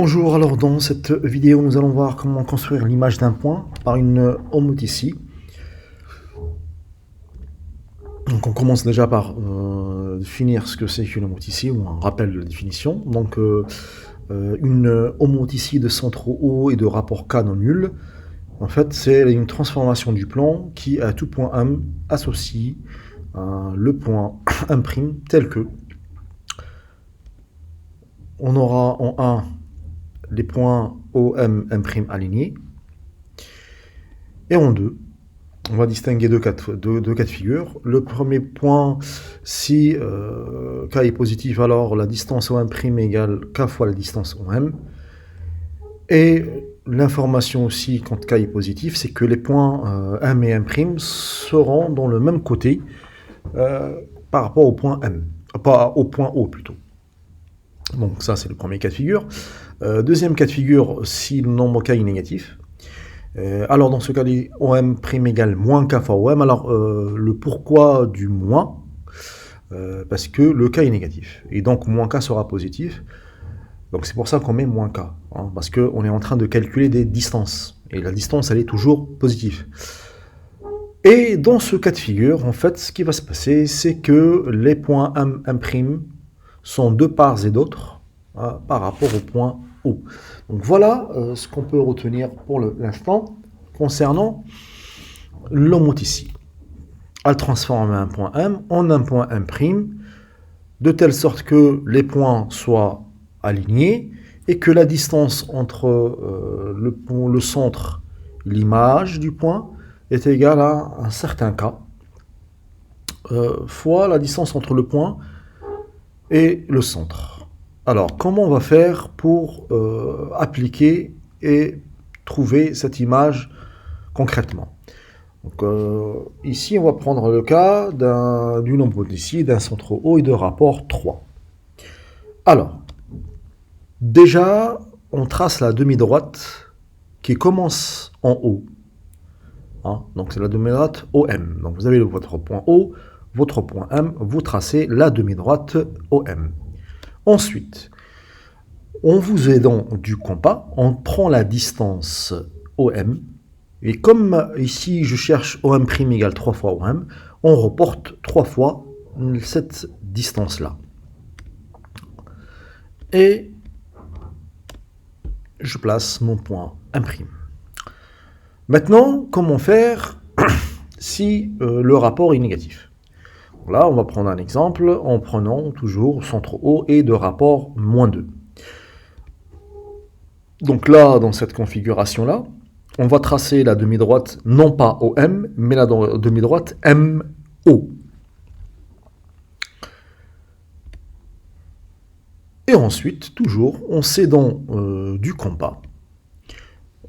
Bonjour, alors dans cette vidéo nous allons voir comment construire l'image d'un point par une homothétie. Donc on commence déjà par définir ce que c'est qu'une homothétie ou un rappel de la définition. Donc une homothétie de centre O et de rapport K non nul, en fait c'est une transformation du plan qui à tout point M associe le point M' tel que on aura en 1 les points OM, M' alignés. Et en 2, on va distinguer deux cas de figure. Le premier point, si K est positif, alors la distance OM' égale K fois la distance OM. Et l'information aussi, quand K est positif, c'est que les points M et M' seront dans le même côté par rapport au point M. Pas au point O plutôt. Donc ça, c'est le premier cas de figure. Deuxième cas de figure, si le nombre K est négatif. Alors dans ce cas, OM' égale moins K fois OM. Alors le pourquoi du moins, parce que le K est négatif. Et donc moins K sera positif. Donc c'est pour ça qu'on met moins K. Hein, parce qu'on est en train de calculer des distances. Et la distance, elle est toujours positive. Et dans ce cas de figure, en fait, ce qui va se passer, c'est que les points M' sont de part et d'autre par rapport au point O. Donc voilà ce qu'on peut retenir pour l'instant concernant l'homothétie. Elle transforme un point M en un point M', de telle sorte que les points soient alignés et que la distance entre le centre et l'image du point est égale à un certain K fois la distance entre le point et le centre. Alors, comment on va faire pour appliquer et trouver cette image concrètement? Donc, ici, on va prendre le cas d'une homothétie d'un centre O et de rapport 3. Alors, déjà, on trace la demi-droite qui commence en haut. Hein, donc, c'est la demi-droite OM. Donc, vous avez votre point O, votre point M, vous tracez la demi-droite OM. Ensuite, en vous aidant du compas, on prend la distance OM, et comme ici je cherche OM' égale 3 fois OM, on reporte 3 fois cette distance-là. Et je place mon point M'. Maintenant, comment faire si le rapport est négatif? Là, on va prendre un exemple en prenant toujours centre O et de rapport -2. Donc là, dans cette configuration-là, on va tracer la demi-droite, non pas OM, mais la demi-droite MO. Et ensuite, toujours, en s'aidant du compas,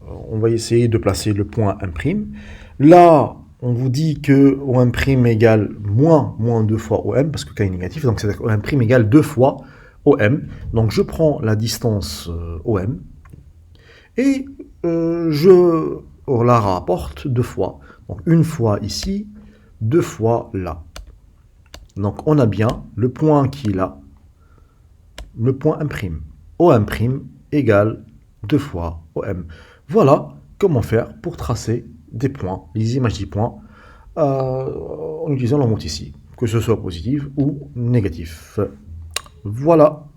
on va essayer de placer le point M'. Là, on vous dit que OM' égale moins 2 fois OM, parce que K est négatif, donc c'est OM' égale 2 fois OM. Donc je prends la distance OM, et je la rapporte 2 fois. Donc une fois ici, 2 fois là. Donc on a bien le point qui est là, le point M'. OM' égale 2 fois OM. Voilà comment faire pour tracer des points, les images des points, en utilisant l'homothétie, que ce soit positif ou négatif. Voilà.